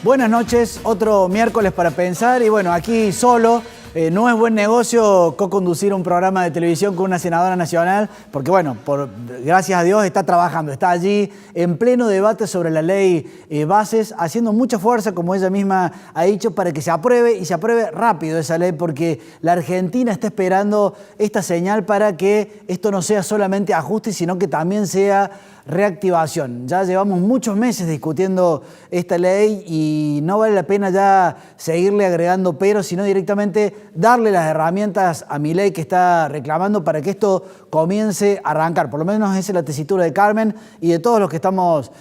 Buenas noches, otro miércoles para pensar y bueno, aquí solo. No es buen negocio co-conducir un programa de televisión con una senadora nacional porque bueno, gracias a Dios está trabajando, está allí en pleno debate sobre la ley bases, haciendo mucha fuerza, como ella misma ha dicho, para que se apruebe y se apruebe rápido esa ley porque la Argentina está esperando esta señal para que esto no sea solamente ajuste, sino que también sea reactivación. Ya llevamos muchos meses discutiendo esta ley y no vale la pena ya seguirle agregando peros, sino directamente darle las herramientas a Milei que está reclamando para que esto comience a arrancar. Por lo menos esa es la tesitura de Carmen y de todos los que estamos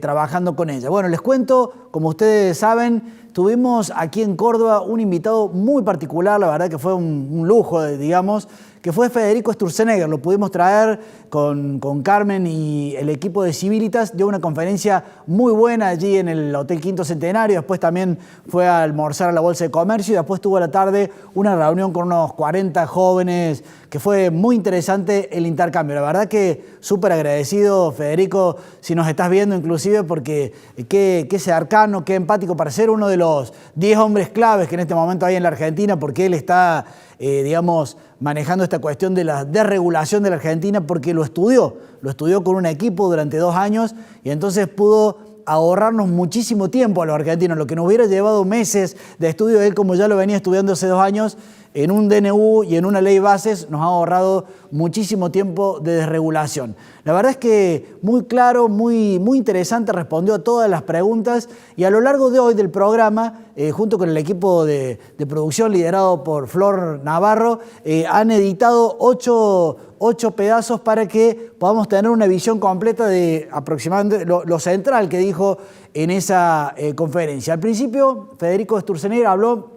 trabajando con ella. Bueno, les cuento, como ustedes saben, tuvimos aquí en Córdoba un invitado muy particular, la verdad que fue un lujo, digamos, que fue Federico Sturzenegger. Lo pudimos traer con Carmen y el equipo de Civilitas. Dio una conferencia muy buena allí en el Hotel Quinto Centenario. Después también fue a almorzar a la Bolsa de Comercio y después tuvo a la tarde una reunión con unos 40 jóvenes que fue muy interesante el intercambio. La verdad que súper agradecido, Federico, si nos estás viendo inclusive, porque qué cercano, qué empático para ser uno de los 10 hombres claves que en este momento hay en la Argentina, porque él está, digamos, manejando esta cuestión de la desregulación de la Argentina porque lo estudió con un equipo durante 2 años y entonces pudo ahorrarnos muchísimo tiempo a los argentinos, lo que nos hubiera llevado meses de estudio. Él, como ya lo venía estudiando hace 2 años, en un DNU y en una ley bases nos ha ahorrado muchísimo tiempo de desregulación. La verdad es que muy claro, muy interesante, respondió a todas las preguntas y a lo largo de hoy del programa, junto con el equipo de producción liderado por Flor Navarro, han editado 8 pedazos para que podamos tener una visión completa de aproximadamente lo central que dijo en esa conferencia. Al principio, Federico Sturzenegger habló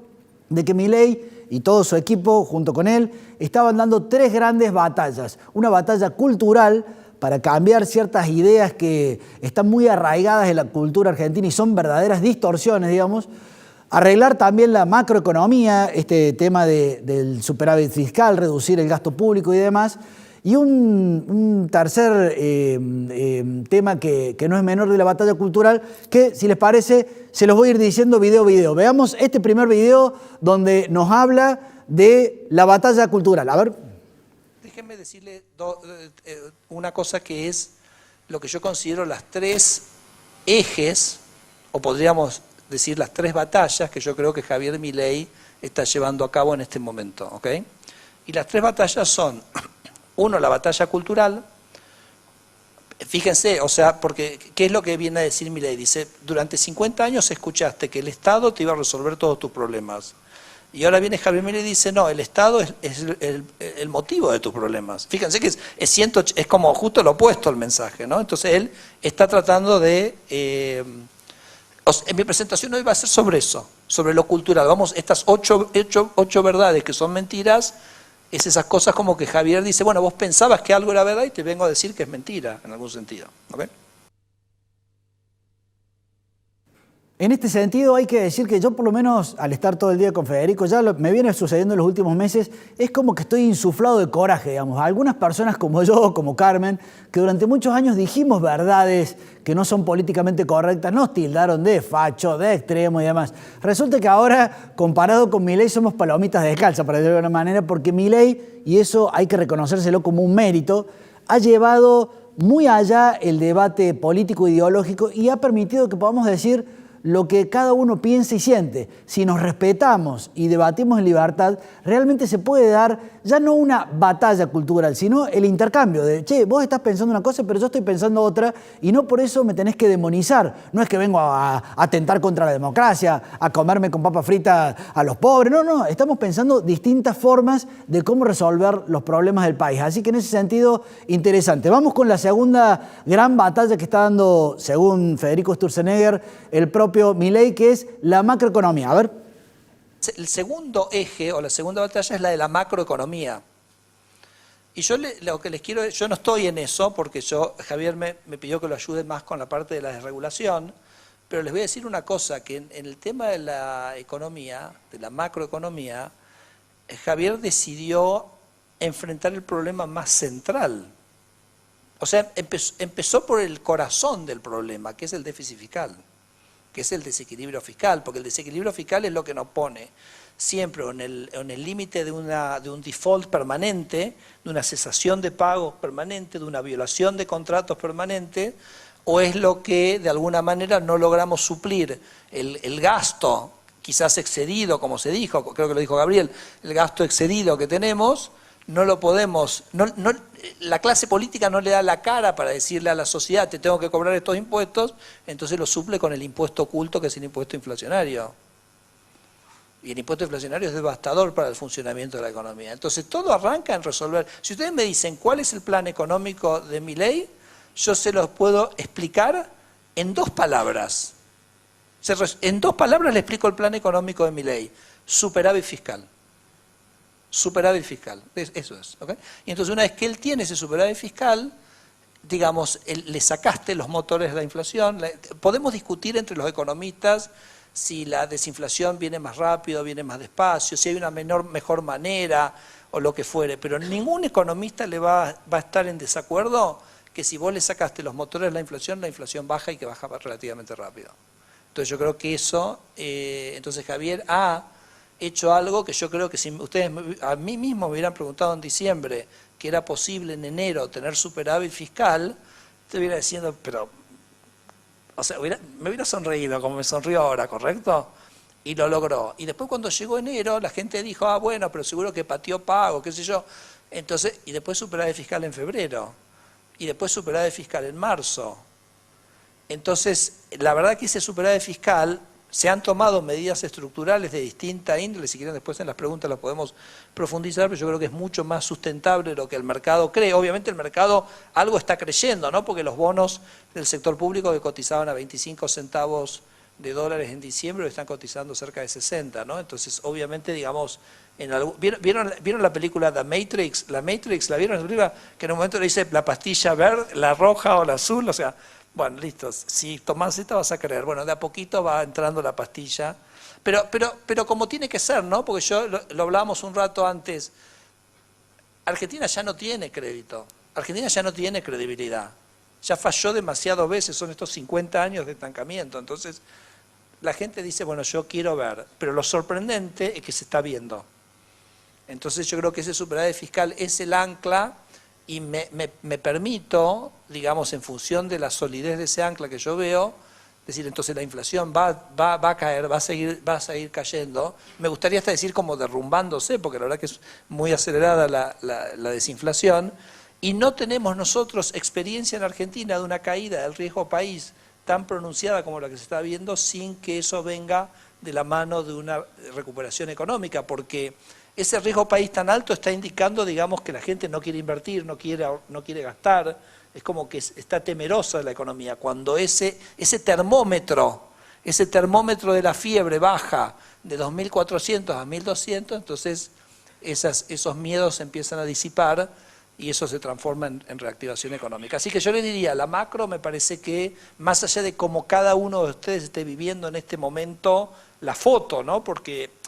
de que Milei y todo su equipo, junto con él, estaban dando 3 grandes batallas. Una batalla cultural para cambiar ciertas ideas que están muy arraigadas en la cultura argentina y son verdaderas distorsiones, digamos. Arreglar también la macroeconomía, este tema del superávit fiscal, reducir el gasto público y demás. Y un tercer tema que no es menor de la batalla cultural, que si les parece, se los voy a ir diciendo video a video. Veamos este primer video donde nos habla de la batalla cultural. A ver. Déjenme decirle una cosa que es lo que yo considero las 3 ejes, o podríamos decir las 3 batallas que yo creo que Javier Milei está llevando a cabo en este momento, ¿ok? Y las 3 batallas son: 1, la batalla cultural. Fíjense, o sea, porque ¿qué es lo que viene a decir Milei? Dice, durante 50 años escuchaste que el Estado te iba a resolver todos tus problemas. Y ahora viene Javier Milei y dice, no, el Estado es el motivo de tus problemas. Fíjense que es como justo lo opuesto al mensaje, ¿no? Entonces él está tratando de... en mi presentación hoy va a ser sobre eso, sobre lo cultural. Vamos, estas 8 verdades que son mentiras, es esas cosas como que Javier dice, bueno, vos pensabas que algo era verdad y te vengo a decir que es mentira, en algún sentido. ¿Okay? En este sentido hay que decir que yo, por lo menos al estar todo el día con Federico, ya me viene sucediendo en los últimos meses, es como que estoy insuflado de coraje, digamos. Algunas personas como yo, como Carmen, que durante muchos años dijimos verdades que no son políticamente correctas, nos tildaron de facho, de extremo y demás. Resulta que ahora, comparado con Milei, somos palomitas descalzas, para decirlo de alguna manera, porque Milei, y eso hay que reconocérselo como un mérito, ha llevado muy allá el debate político e ideológico y ha permitido que podamos decir lo que cada uno piensa y siente. Si nos respetamos y debatimos en libertad, realmente se puede dar ya no una batalla cultural, sino el intercambio de, che, vos estás pensando una cosa, pero yo estoy pensando otra, y no por eso me tenés que demonizar. No es que vengo a atentar contra la democracia, a comerme con papa frita a los pobres, no, estamos pensando distintas formas de cómo resolver los problemas del país. Así que en ese sentido, interesante. Vamos con la segunda gran batalla que está dando, según Federico Sturzenegger, el propio Milei, que es la macroeconomía. A ver. El segundo eje o la segunda batalla es la de la macroeconomía. Y yo lo que les quiero, yo no estoy en eso porque Javier me pidió que lo ayude más con la parte de la desregulación, pero les voy a decir una cosa, que en el tema de la economía, de la macroeconomía, Javier decidió enfrentar el problema más central. O sea, empezó por el corazón del problema, que es el déficit fiscal. que es el desequilibrio fiscal, porque el desequilibrio fiscal es lo que nos pone siempre en el límite de un default permanente, de una cesación de pagos permanente, de una violación de contratos permanente, o es lo que de alguna manera no logramos suplir el gasto quizás excedido, como se dijo, creo que lo dijo Gabriel, el gasto excedido que tenemos, no lo podemos, la clase política no le da la cara para decirle a la sociedad, te tengo que cobrar estos impuestos, entonces lo suple con el impuesto oculto, que es el impuesto inflacionario. Y el impuesto inflacionario es devastador para el funcionamiento de la economía. Entonces todo arranca en resolver. Si ustedes me dicen cuál es el plan económico de Milei, yo se los puedo explicar en 2 palabras. En 2 palabras le explico el plan económico de Milei. Superávit fiscal. Superávit fiscal. Eso es. ¿Okay? Y entonces una vez que él tiene ese superávit fiscal, digamos, le sacaste los motores de la inflación. Podemos discutir entre los economistas si la desinflación viene más rápido, viene más despacio, si hay una mejor manera o lo que fuere, pero ningún economista le va a estar en desacuerdo que si vos le sacaste los motores de la inflación baja y que baja relativamente rápido. Entonces yo creo que eso, entonces Javier ha hecho algo que yo creo que si ustedes a mí mismo me hubieran preguntado en diciembre que era posible en enero tener superávit fiscal, te hubiera diciendo, pero... O sea, me hubiera sonreído como me sonrió ahora, ¿correcto? Y lo logró. Y después cuando llegó enero, la gente dijo, ah, bueno, pero seguro que pateó pago, qué sé yo. Entonces, y después superávit fiscal en febrero. Y después superávit fiscal en marzo. Entonces, la verdad que ese superávit fiscal, se han tomado medidas estructurales de distinta índole, si quieren después en las preguntas las podemos profundizar, pero yo creo que es mucho más sustentable de lo que el mercado cree. Obviamente el mercado algo está creyendo, ¿no? Porque los bonos del sector público que cotizaban a 25 centavos de dólares en diciembre están cotizando cerca de 60, ¿no? Entonces, obviamente, digamos, ¿vieron la película The Matrix? La Matrix, ¿la vieron? Que en un momento le dice la pastilla verde, la roja o la azul, o sea... Bueno, listo, si tomás esta vas a creer. Bueno, de a poquito va entrando la pastilla. Pero como tiene que ser, ¿no? Porque lo hablábamos un rato antes. Argentina ya no tiene crédito. Argentina ya no tiene credibilidad. Ya falló demasiadas veces, son estos 50 años de estancamiento. Entonces, la gente dice, bueno, yo quiero ver. Pero lo sorprendente es que se está viendo. Entonces yo creo que ese superávit fiscal es el ancla y me permito, digamos, en función de la solidez de ese ancla que yo veo, decir, entonces la inflación va a caer, va a seguir cayendo. Me gustaría hasta decir como derrumbándose, porque la verdad que es muy acelerada la desinflación, y no tenemos nosotros experiencia en Argentina de una caída del riesgo país tan pronunciada como la que se está viendo sin que eso venga de la mano de una recuperación económica, porque ese riesgo país tan alto está indicando, digamos, que la gente no quiere invertir, no quiere gastar, es como que está temerosa de la economía. Cuando ese termómetro de la fiebre baja de 2.400 a 1.200, entonces esos miedos empiezan a disipar y eso se transforma en reactivación económica. Así que yo le diría, la macro me parece que, más allá de cómo cada uno de ustedes esté viviendo en este momento la foto, ¿no? Porque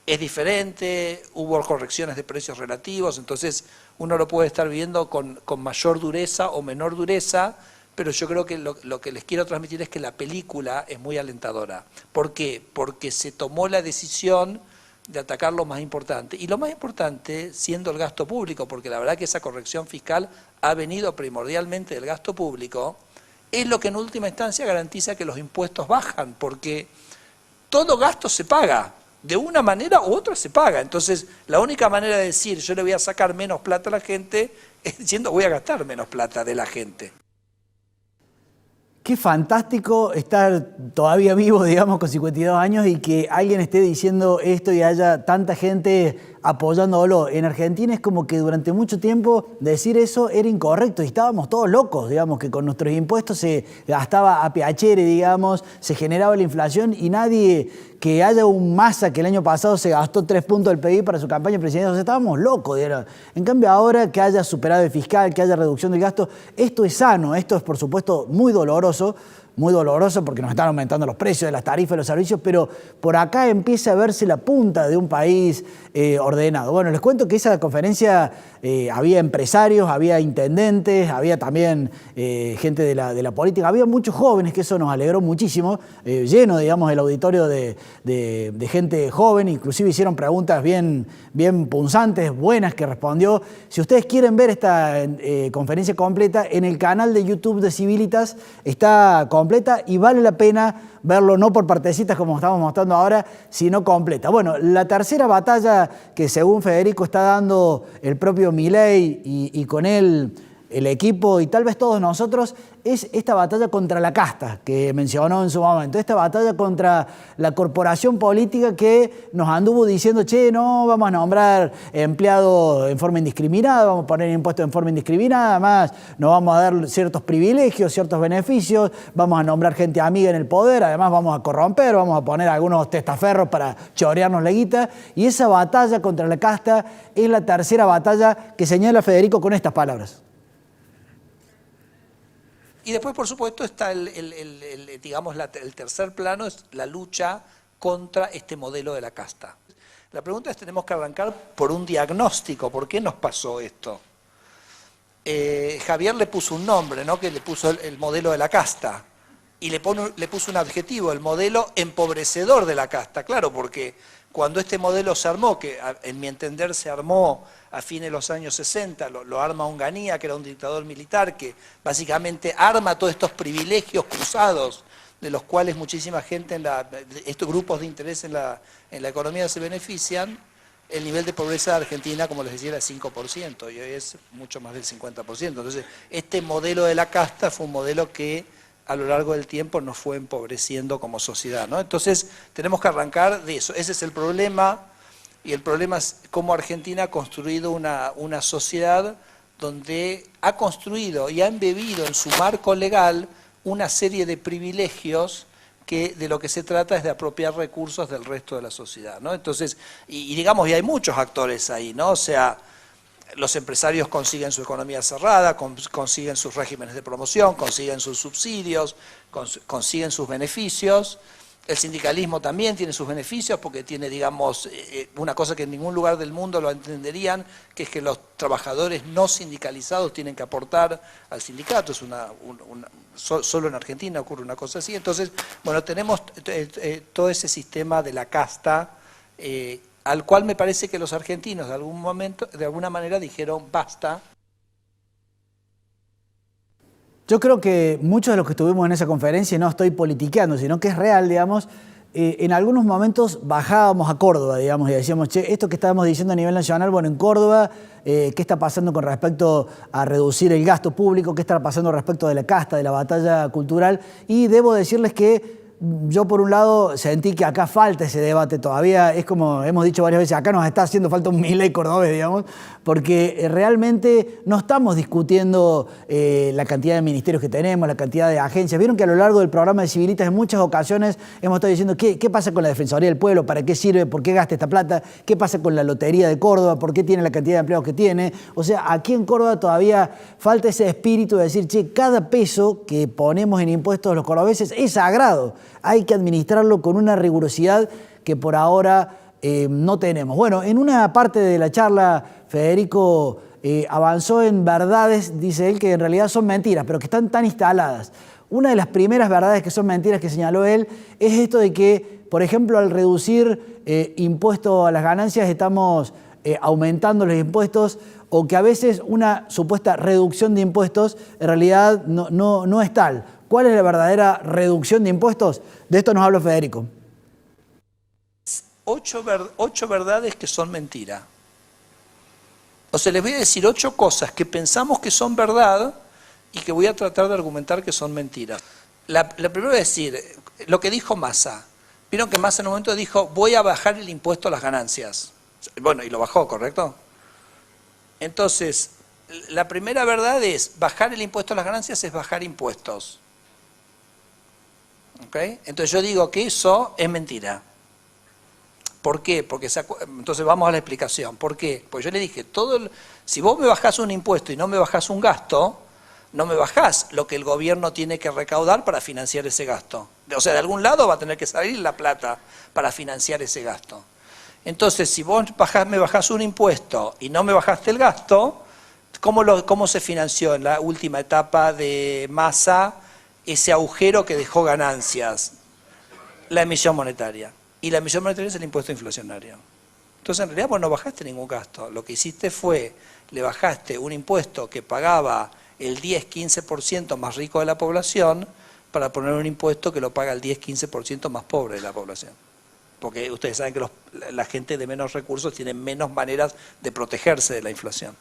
es diferente, hubo correcciones de precios relativos, entonces uno lo puede estar viviendo con mayor dureza o menor dureza, pero yo creo que lo que les quiero transmitir es que la película es muy alentadora. ¿Por qué? Porque se tomó la decisión de atacar lo más importante. Y lo más importante siendo el gasto público, porque la verdad que esa corrección fiscal ha venido primordialmente del gasto público, es lo que en última instancia garantiza que los impuestos bajan, porque todo gasto se paga. De una manera u otra se paga. Entonces, la única manera de decir yo le voy a sacar menos plata a la gente es diciendo voy a gastar menos plata de la gente. Qué fantástico estar todavía vivo, digamos, con 52 años y que alguien esté diciendo esto y haya tanta gente apoyándolo. En Argentina es como que durante mucho tiempo decir eso era incorrecto y estábamos todos locos, digamos, que con nuestros impuestos se gastaba a piacere, digamos, se generaba la inflación y nadie, que haya un Massa que el año pasado se gastó 3 puntos del PIB para su campaña presidencial, o sea, estábamos locos. En cambio ahora que haya superávit fiscal, que haya reducción del gasto, esto es sano, esto es por supuesto muy doloroso, muy doloroso porque nos están aumentando los precios de las tarifas de los servicios, pero por acá empieza a verse la punta de un país ordenado. Bueno, les cuento que esa conferencia había empresarios, había intendentes, había también gente de la política, había muchos jóvenes, que eso nos alegró muchísimo, lleno, digamos, el auditorio de gente joven, inclusive hicieron preguntas bien punzantes, buenas, que respondió. Si ustedes quieren ver esta conferencia completa, en el canal de YouTube de Civilitas está completa y vale la pena verlo, no por partecitas como estamos mostrando ahora, sino completa. Bueno, la tercera batalla que según Federico está dando el propio Milei y con él el equipo y tal vez todos nosotros, es esta batalla contra la casta que mencionó en su momento, esta batalla contra la corporación política que nos anduvo diciendo, che, no, vamos a nombrar empleados en forma indiscriminada, vamos a poner impuestos en forma indiscriminada, además nos vamos a dar ciertos privilegios, ciertos beneficios, vamos a nombrar gente amiga en el poder, además vamos a corromper, vamos a poner algunos testaferros para chorearnos la guita, y esa batalla contra la casta es la tercera batalla que señala Federico con estas palabras. Y después, por supuesto, está digamos, el tercer plano, es la lucha contra este modelo de la casta. La pregunta es, tenemos que arrancar por un diagnóstico. ¿Por qué nos pasó esto? Javier le puso un nombre, ¿no? Que le puso el modelo de la casta. Y le puso un adjetivo, el modelo empobrecedor de la casta. Claro, porque cuando este modelo se armó, que en mi entender se armó a fines de los años 60, lo arma Onganía, que era un dictador militar, que básicamente arma todos estos privilegios cruzados, de los cuales muchísima gente, estos grupos de interés en la economía se benefician. El nivel de pobreza de Argentina, como les decía, era 5%, y hoy es mucho más del 50%. Entonces, este modelo de la casta fue un modelo que a lo largo del tiempo nos fue empobreciendo como sociedad, ¿no? Entonces, tenemos que arrancar de eso. Ese es el problema. Y el problema es cómo Argentina ha construido una sociedad donde ha construido y ha embebido en su marco legal una serie de privilegios que de lo que se trata es de apropiar recursos del resto de la sociedad, ¿no? Entonces, y digamos, y hay muchos actores ahí, ¿no? O sea, los empresarios consiguen su economía cerrada, consiguen sus regímenes de promoción, consiguen sus subsidios, consiguen sus beneficios. El sindicalismo también tiene sus beneficios porque tiene, digamos, una cosa que en ningún lugar del mundo lo entenderían, que es que los trabajadores no sindicalizados tienen que aportar al sindicato. Es solo en Argentina ocurre una cosa así. Entonces, bueno, tenemos todo ese sistema de la casta, al cual me parece que los argentinos de alguna manera dijeron basta. Yo creo que muchos de los que estuvimos en esa conferencia, y no estoy politiqueando, sino que es real, digamos, en algunos momentos bajábamos a Córdoba, digamos, y decíamos, che, esto que estábamos diciendo a nivel nacional, bueno, en Córdoba, ¿qué está pasando con respecto a reducir el gasto público? ¿Qué está pasando respecto de la casta, de la batalla cultural? Y debo decirles que yo por un lado sentí que acá falta ese debate todavía, es como hemos dicho varias veces, acá nos está haciendo falta un Milei cordobés, digamos, porque realmente no estamos discutiendo la cantidad de ministerios que tenemos, la cantidad de agencias. Vieron que a lo largo del programa de Civilitas en muchas ocasiones hemos estado diciendo ¿qué pasa con la Defensoría del Pueblo? ¿Para qué sirve? ¿Por qué gasta esta plata? ¿Qué pasa con la Lotería de Córdoba? ¿Por qué tiene la cantidad de empleados que tiene? O sea, aquí en Córdoba todavía falta ese espíritu de decir, che, cada peso que ponemos en impuestos los cordobeses es sagrado. Hay que administrarlo con una rigurosidad que por ahora no tenemos. Bueno, en una parte de la charla, Federico avanzó en verdades, dice él, que en realidad son mentiras, pero que están tan instaladas. Una de las primeras verdades que son mentiras que señaló él es esto de que, por ejemplo, al reducir impuestos a las ganancias estamos aumentando los impuestos, o que a veces una supuesta reducción de impuestos en realidad no es tal. ¿Cuál es la verdadera reducción de impuestos? De esto nos habló Federico. 8 verdades que son mentira. O sea, les voy a decir 8 cosas que pensamos que son verdad y que voy a tratar de argumentar que son mentiras. La primera es decir, lo que dijo Massa. Vieron que Massa en un momento dijo, voy a bajar el impuesto a las ganancias. Bueno, y lo bajó, ¿correcto? Entonces, la primera verdad es, bajar el impuesto a las ganancias es bajar impuestos. ¿Okay? Entonces yo digo que eso es mentira. ¿Por qué? Porque entonces vamos a la explicación. ¿Por qué? Pues yo le dije, si vos me bajás un impuesto y no me bajás un gasto, no me bajás lo que el gobierno tiene que recaudar para financiar ese gasto. O sea, de algún lado va a tener que salir la plata para financiar ese gasto. Entonces, si vos me bajás un impuesto y no me bajaste el gasto, ¿cómo se financió en la última etapa de Massa ese agujero que dejó ganancias? La emisión monetaria. Y la emisión monetaria es el impuesto inflacionario. Entonces, en realidad, vos no bajaste ningún gasto. Lo que hiciste fue, le bajaste un impuesto que pagaba el 10-15% más rico de la población para poner un impuesto que lo paga el 10-15% más pobre de la población. Porque ustedes saben que la gente de menos recursos tiene menos maneras de protegerse de la inflación.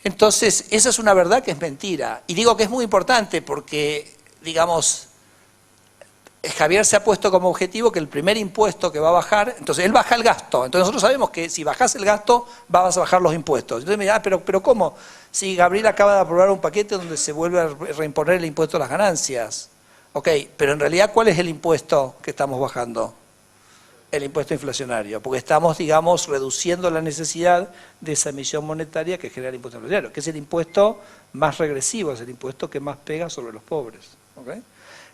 Entonces, esa es una verdad que es mentira. Y digo que es muy importante porque, digamos, Javier se ha puesto como objetivo que el primer impuesto que va a bajar, entonces él baja el gasto, entonces nosotros sabemos que si bajas el gasto vas a bajar los impuestos. Entonces me dirá, pero ¿cómo? Si Gabriel acaba de aprobar un paquete donde se vuelve a reimponer el impuesto a las ganancias. Ok, pero en realidad ¿cuál es el impuesto que estamos bajando? El impuesto inflacionario, porque estamos, digamos, reduciendo la necesidad de esa emisión monetaria que genera el impuesto inflacionario, que es el impuesto más regresivo, es el impuesto que más pega sobre los pobres. ¿Okay?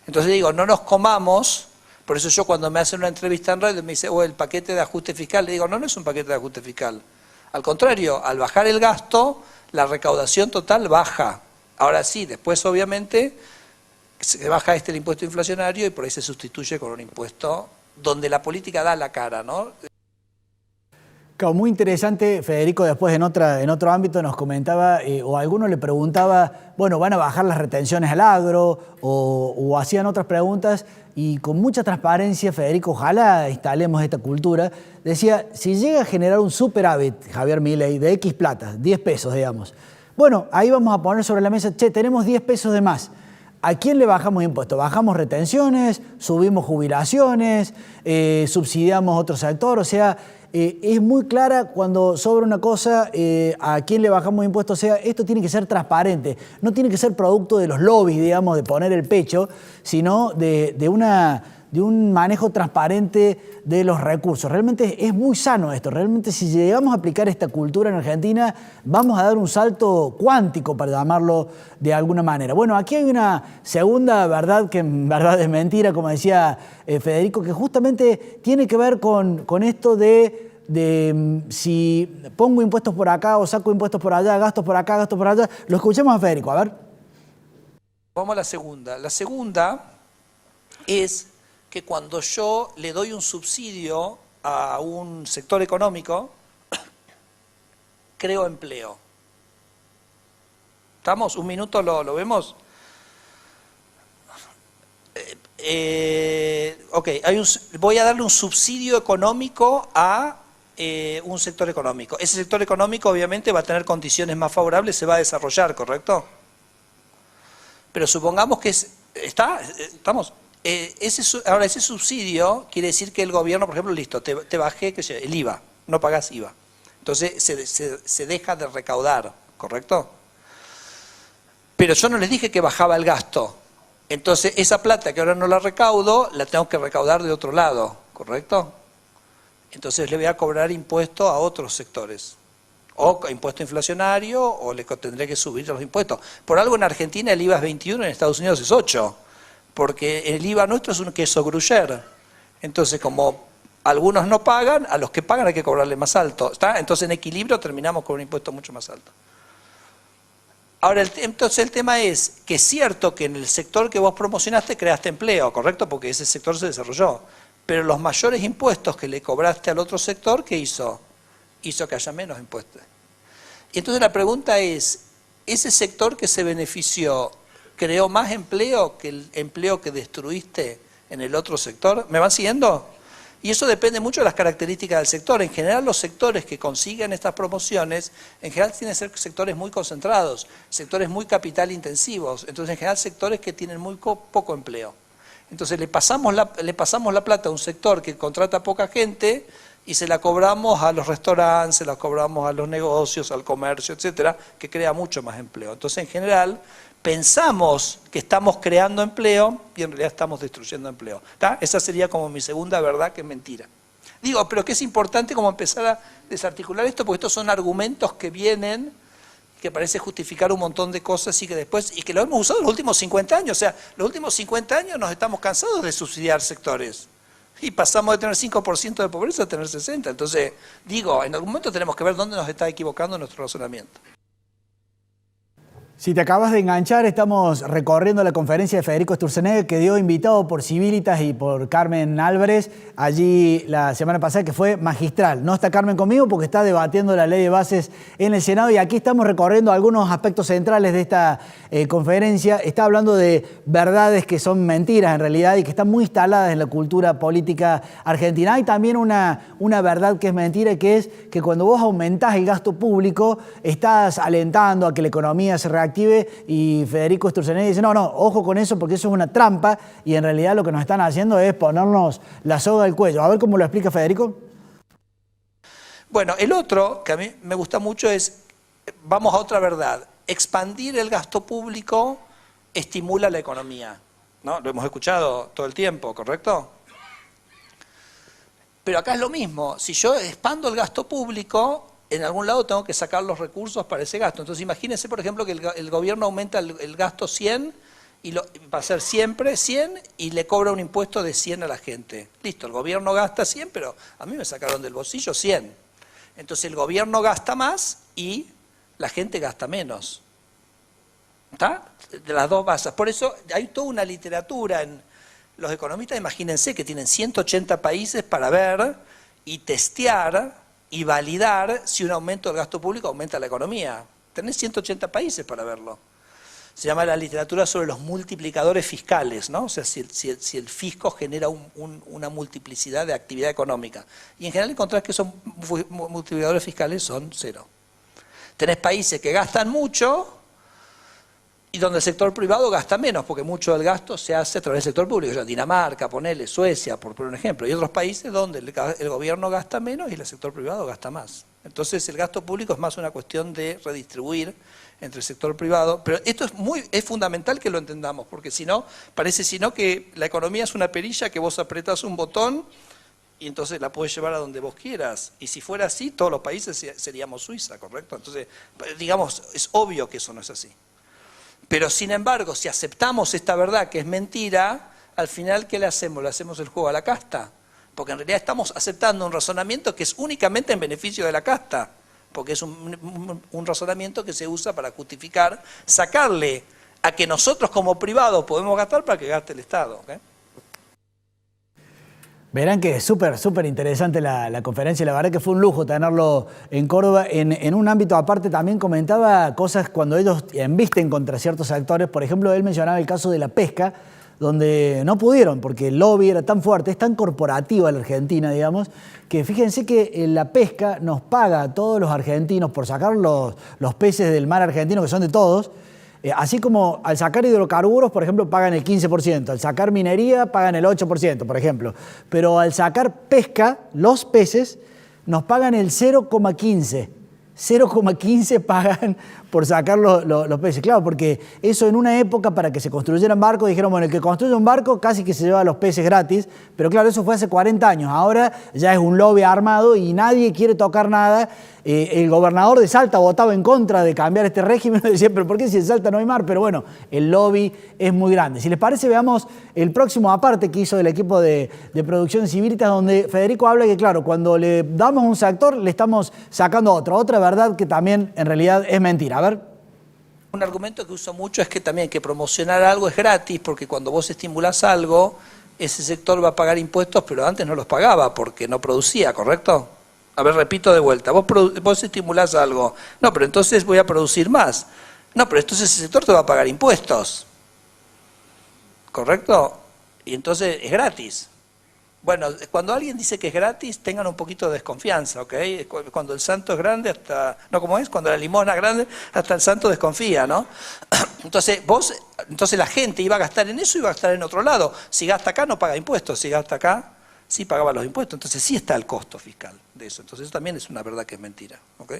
Entonces digo, no nos comamos, por eso yo cuando me hacen una entrevista en radio me dice, el paquete de ajuste fiscal, le digo, no es un paquete de ajuste fiscal. Al contrario, al bajar el gasto, la recaudación total baja. Ahora sí, después obviamente se baja el impuesto inflacionario y por ahí se sustituye con un impuesto donde la política da la cara, ¿no? Claro, muy interesante, Federico, después en otro ámbito nos comentaba, o alguno le preguntaba, bueno, ¿van a bajar las retenciones al agro? O hacían otras preguntas, y con mucha transparencia, Federico, ojalá instalemos esta cultura, decía, si llega a generar un superávit, Javier Milei, de X plata, 10 pesos, digamos, bueno, ahí vamos a poner sobre la mesa, tenemos 10 pesos de más. ¿A quién le bajamos impuestos? ¿Bajamos retenciones? ¿Subimos jubilaciones? ¿Subsidiamos otro sector? O sea, es muy clara cuando sobra una cosa, a quién le bajamos impuestos. O sea, esto tiene que ser transparente. No tiene que ser producto de los lobbies, digamos, de poner el pecho, sino de un manejo transparente de los recursos. Realmente es muy sano esto. Realmente si llegamos a aplicar esta cultura en Argentina, vamos a dar un salto cuántico, para llamarlo de alguna manera. Bueno, aquí hay una segunda verdad, que en verdad es mentira, como decía Federico, que justamente tiene que ver con esto de si pongo impuestos por acá o saco impuestos por allá, gastos por acá, gastos por allá. Lo escuchamos a Federico, a ver. Vamos a la segunda. La segunda es que cuando yo le doy un subsidio a un sector económico, creo empleo. ¿Estamos? ¿Un minuto lo vemos? Ok, voy a darle un subsidio económico a un sector económico. Ese sector económico obviamente va a tener condiciones más favorables, se va a desarrollar, ¿correcto? Pero supongamos que estamos... ahora, ese subsidio quiere decir que el gobierno, por ejemplo, listo, te bajé el IVA, no pagás IVA. Entonces se deja de recaudar, ¿correcto? Pero yo no les dije que bajaba el gasto. Entonces esa plata que ahora no la recaudo, la tengo que recaudar de otro lado, ¿correcto? Entonces le voy a cobrar impuesto a otros sectores. O impuesto inflacionario, o le tendré que subir los impuestos. Por algo en Argentina el IVA es 21, en Estados Unidos es 8. Porque el IVA nuestro es un queso gruyère. Entonces, como algunos no pagan, a los que pagan hay que cobrarle más alto. ¿Está? Entonces, en equilibrio terminamos con un impuesto mucho más alto. Ahora, entonces el tema es que es cierto que en el sector que vos promocionaste creaste empleo, ¿correcto? Porque ese sector se desarrolló. Pero los mayores impuestos que le cobraste al otro sector, ¿qué hizo? Hizo que haya menos impuestos. Y entonces la pregunta es, ¿ese sector que se benefició creó más empleo que el empleo que destruiste en el otro sector? ¿Me van siguiendo? Y eso depende mucho de las características del sector. En general, los sectores que consiguen estas promociones, en general tienen que ser sectores muy concentrados, sectores muy capital intensivos, entonces en general sectores que tienen muy poco empleo. Entonces le pasamos la plata a un sector que contrata poca gente y se la cobramos a los restaurantes, se la cobramos a los negocios, al comercio, etcétera, que crea mucho más empleo. Entonces en general pensamos que estamos creando empleo y en realidad estamos destruyendo empleo. ¿Tá? Esa sería como mi segunda verdad, que es mentira. Digo, pero que es importante como empezar a desarticular esto, porque estos son argumentos que vienen que parece justificar un montón de cosas y que después, y que lo hemos usado los últimos 50 años. O sea, los últimos 50 años nos estamos cansados de subsidiar sectores. Y pasamos de tener 5% de pobreza a tener 60%. Entonces, digo, en algún momento tenemos que ver dónde nos está equivocando nuestro razonamiento. Si te acabas de enganchar, estamos recorriendo la conferencia de Federico Sturzenegger, que dio invitado por Civilitas y por Carmen Álvarez allí la semana pasada, que fue magistral. No está Carmen conmigo porque está debatiendo la ley de bases en el Senado y aquí estamos recorriendo algunos aspectos centrales de esta conferencia. Está hablando de verdades que son mentiras en realidad y que están muy instaladas en la cultura política argentina. Hay también una verdad que es mentira, que es que cuando vos aumentás el gasto público, estás alentando a que la economía se reactive. Y Federico Sturzenegger dice, no, ojo con eso porque eso es una trampa y en realidad lo que nos están haciendo es ponernos la soga al cuello. A ver cómo lo explica Federico. Bueno, el otro que a mí me gusta mucho es, vamos a otra verdad, expandir el gasto público estimula la economía, ¿no? Lo hemos escuchado todo el tiempo, ¿correcto? Pero acá es lo mismo, si yo expando el gasto público, en algún lado tengo que sacar los recursos para ese gasto. Entonces imagínense, por ejemplo, que el gobierno aumenta el gasto 100, y va a ser siempre 100, y le cobra un impuesto de 100 a la gente. Listo, el gobierno gasta 100, pero a mí me sacaron del bolsillo 100. Entonces el gobierno gasta más y la gente gasta menos. ¿Está? De las dos bases. Por eso hay toda una literatura en los economistas, imagínense que tienen 180 países para ver y testear y validar si un aumento del gasto público aumenta la economía. Tenés 180 países para verlo. Se llama la literatura sobre los multiplicadores fiscales, ¿no? O sea, si el fisco genera una multiplicidad de actividad económica. Y en general encontrás que esos multiplicadores fiscales son cero. Tenés países que gastan mucho y donde el sector privado gasta menos, porque mucho del gasto se hace a través del sector público. O sea, Dinamarca, ponele, Suecia, por poner un ejemplo. Y otros países donde el gobierno gasta menos y el sector privado gasta más. Entonces el gasto público es más una cuestión de redistribuir entre el sector privado. Pero esto es fundamental que lo entendamos, porque si no, parece que la economía es una perilla que vos apretás un botón y entonces la podés llevar a donde vos quieras. Y si fuera así, todos los países seríamos Suiza, ¿correcto? Entonces, digamos, es obvio que eso no es así. Pero sin embargo, si aceptamos esta verdad que es mentira, al final, ¿qué le hacemos? Le hacemos el juego a la casta. Porque en realidad estamos aceptando un razonamiento que es únicamente en beneficio de la casta. Porque es un razonamiento que se usa para justificar, sacarle a que nosotros como privados podemos gastar para que gaste el Estado. ¿Okay? Verán que es súper interesante la conferencia, la verdad que fue un lujo tenerlo en Córdoba. En un ámbito aparte también comentaba cosas cuando ellos embisten contra ciertos actores. Por ejemplo, él mencionaba el caso de la pesca, donde no pudieron porque el lobby era tan fuerte, es tan corporativa la Argentina, digamos, que fíjense que la pesca nos paga a todos los argentinos por sacar los peces del mar argentino, que son de todos. Así como al sacar hidrocarburos, por ejemplo, pagan el 15%, al sacar minería pagan el 8%, por ejemplo. Pero al sacar pesca, los peces, nos pagan el 0,15%. 0,15 pagan por sacar los peces. Claro, porque eso en una época para que se construyeran barcos, dijeron, bueno, el que construye un barco casi que se lleva los peces gratis, pero claro, eso fue hace 40 años. Ahora ya es un lobby armado y nadie quiere tocar nada. El gobernador de Salta votaba en contra de cambiar este régimen, decía, pero ¿por qué si en Salta no hay mar? Pero bueno, el lobby es muy grande. Si les parece, veamos el próximo aparte que hizo el equipo de producción de Civilitas, donde Federico habla que, claro, cuando le damos un sector, le estamos sacando otra verdad que también en realidad es mentira. A ver. Un argumento que uso mucho es que también que promocionar algo es gratis, porque cuando vos estimulás algo, ese sector va a pagar impuestos, pero antes no los pagaba porque no producía, ¿correcto? A ver, repito de vuelta, vos estimulás algo, no, pero entonces voy a producir más. No, pero entonces ese sector te va a pagar impuestos, ¿correcto? Y entonces es gratis. Bueno, cuando alguien dice que es gratis, tengan un poquito de desconfianza, ¿ok? Cuando el santo es grande, hasta, ¿no cómo es? Cuando la limosna es grande, hasta el santo desconfía, ¿no? Entonces la gente iba a gastar en eso y iba a gastar en otro lado. Si gasta acá, no paga impuestos. Si gasta acá, sí pagaba los impuestos. Entonces sí está el costo fiscal de eso. Entonces eso también es una verdad que es mentira, ¿ok?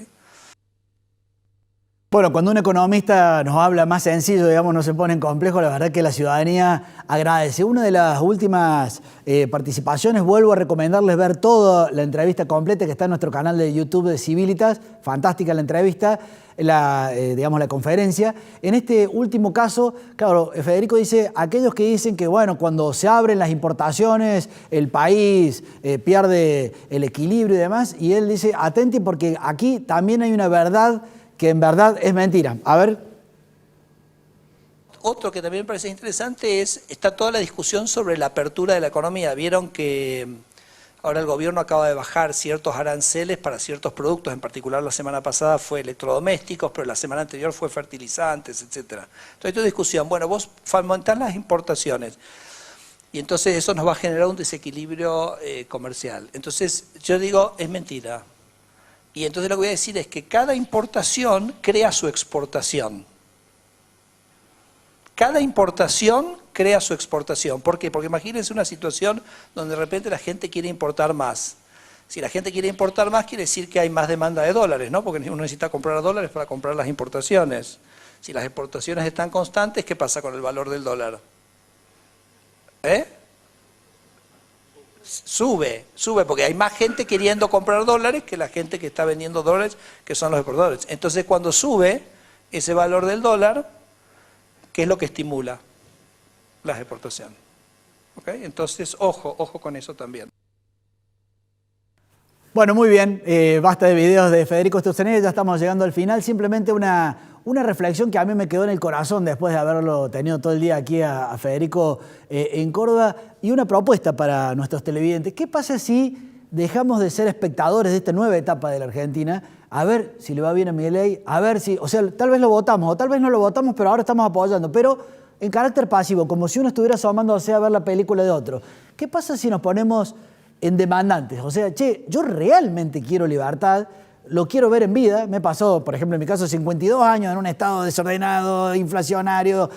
Bueno, cuando un economista nos habla más sencillo, digamos, no se pone en complejo, la verdad que la ciudadanía agradece. Una de las últimas participaciones, vuelvo a recomendarles ver toda la entrevista completa que está en nuestro canal de YouTube de Civilitas, fantástica la entrevista. digamos, la conferencia. En este último caso, claro, Federico dice, aquellos que dicen que, bueno, cuando se abren las importaciones, el país pierde el equilibrio y demás, y él dice, atenti porque aquí también hay una verdad que en verdad es mentira. A ver. Otro que también me parece interesante está toda la discusión sobre la apertura de la economía. Vieron que ahora el gobierno acaba de bajar ciertos aranceles para ciertos productos, en particular la semana pasada fue electrodomésticos, pero la semana anterior fue fertilizantes, etc. Entonces hay toda discusión, bueno, vos fomentás las importaciones y entonces eso nos va a generar un desequilibrio comercial. Entonces yo digo, es mentira. Y entonces lo que voy a decir es que cada importación crea su exportación. Cada importación crea su exportación. ¿Por qué? Porque imagínense una situación donde de repente la gente quiere importar más. Si la gente quiere importar más, quiere decir que hay más demanda de dólares, ¿no? Porque uno necesita comprar dólares para comprar las importaciones. Si las exportaciones están constantes, ¿qué pasa con el valor del dólar? Sube, porque hay más gente queriendo comprar dólares que la gente que está vendiendo dólares, que son los exportadores. Entonces, cuando sube ese valor del dólar, ¿qué es lo que estimula? Las exportaciones. ¿Okay? Entonces, ojo con eso también. Bueno, muy bien. Basta de videos de Federico Sturzenegger, ya estamos llegando al final. Simplemente una reflexión que a mí me quedó en el corazón después de haberlo tenido todo el día aquí a Federico en Córdoba, y una propuesta para nuestros televidentes. ¿Qué pasa si dejamos de ser espectadores de esta nueva etapa de la Argentina? A ver si le va bien a Milei, a ver si, o sea, tal vez lo votamos o tal vez no lo votamos, pero ahora estamos apoyando, pero en carácter pasivo, como si uno estuviera asomándose a ver la película de otro. ¿Qué pasa si nos ponemos en demandantes? O sea, che, yo realmente quiero libertad, lo quiero ver en vida. Me pasó, por ejemplo, en mi caso, 52 años en un estado desordenado, inflacionario,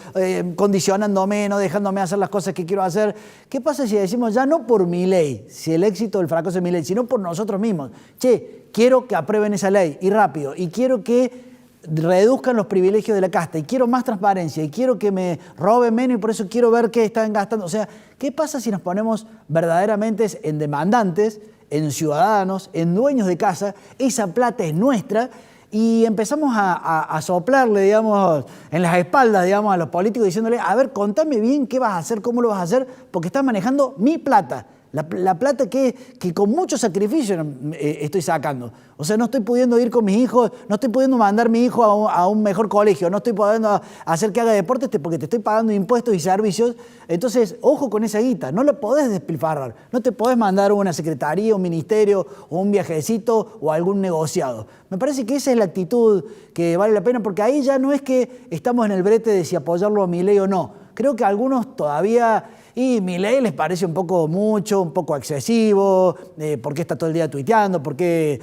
condicionándome, no dejándome hacer las cosas que quiero hacer. ¿Qué pasa si decimos ya no por Milei, si el éxito o el fracaso de Milei, sino por nosotros mismos? Che, quiero que aprueben esa ley y rápido, y quiero que reduzcan los privilegios de la casta, y quiero más transparencia, y quiero que me roben menos, y por eso quiero ver qué están gastando. O sea, ¿qué pasa si nos ponemos verdaderamente en demandantes, en ciudadanos, en dueños de casa? Esa plata es nuestra, y empezamos a soplarle, digamos, en las espaldas, digamos, a los políticos, diciéndole, a ver, contame bien qué vas a hacer, cómo lo vas a hacer, porque estás manejando mi plata. La plata que con mucho sacrificio estoy sacando. O sea, no estoy pudiendo ir con mis hijos, no estoy pudiendo mandar a mi hijo a un mejor colegio, no estoy pudiendo hacer que haga deporte porque te estoy pagando impuestos y servicios. Entonces, ojo con esa guita, no la podés despilfarrar, no te podés mandar a una secretaría, un ministerio, o un viajecito o algún negociado. Me parece que esa es la actitud que vale la pena, porque ahí ya no es que estamos en el brete de si apoyarlo a Milei o no. Creo que a algunos todavía... Y Milei les parece un poco mucho, un poco excesivo, por qué está todo el día tuiteando, por qué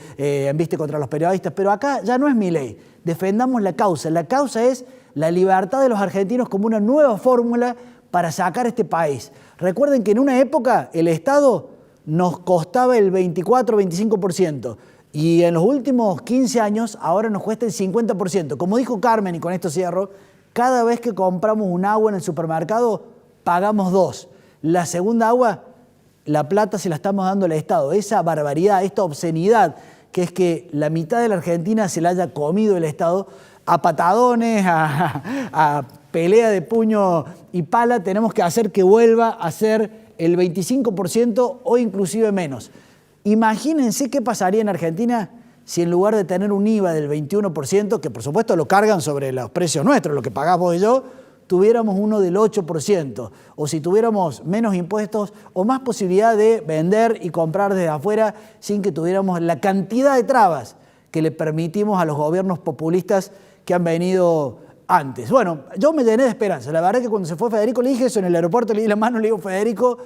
embiste contra los periodistas, pero acá ya no es Milei, defendamos la causa es la libertad de los argentinos como una nueva fórmula para sacar este país. Recuerden que en una época el Estado nos costaba el 24-25%, y en los últimos 15 años ahora nos cuesta el 50%. Como dijo Carmen, y con esto cierro, cada vez que compramos un agua en el supermercado, pagamos 2. La segunda agua, la plata se la estamos dando al Estado. Esa barbaridad, esta obscenidad, que es que la mitad de la Argentina se la haya comido el Estado, a patadones, a pelea de puño y pala, tenemos que hacer que vuelva a ser el 25% o inclusive menos. Imagínense qué pasaría en Argentina si en lugar de tener un IVA del 21%, que por supuesto lo cargan sobre los precios nuestros, lo que pagamos vos y yo, tuviéramos uno del 8%, o si tuviéramos menos impuestos o más posibilidad de vender y comprar desde afuera sin que tuviéramos la cantidad de trabas que le permitimos a los gobiernos populistas que han venido antes. Bueno, yo me llené de esperanza. La verdad que cuando se fue Federico, le dije eso en el aeropuerto, le di la mano, le digo, Federico,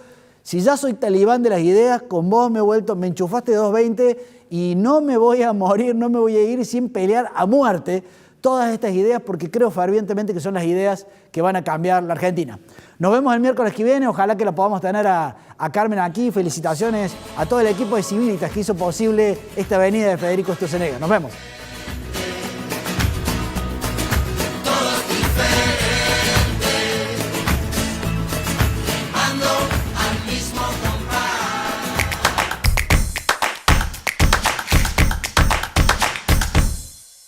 si ya soy talibán de las ideas, con vos me enchufaste 220 y no me voy a morir, no me voy a ir sin pelear a muerte todas estas ideas, porque creo fervientemente que son las ideas que van a cambiar la Argentina. Nos vemos el miércoles que viene, ojalá que la podamos tener a Carmen aquí. Felicitaciones a todo el equipo de Civilitas que hizo posible esta venida de Federico Sturzenegger. Nos vemos.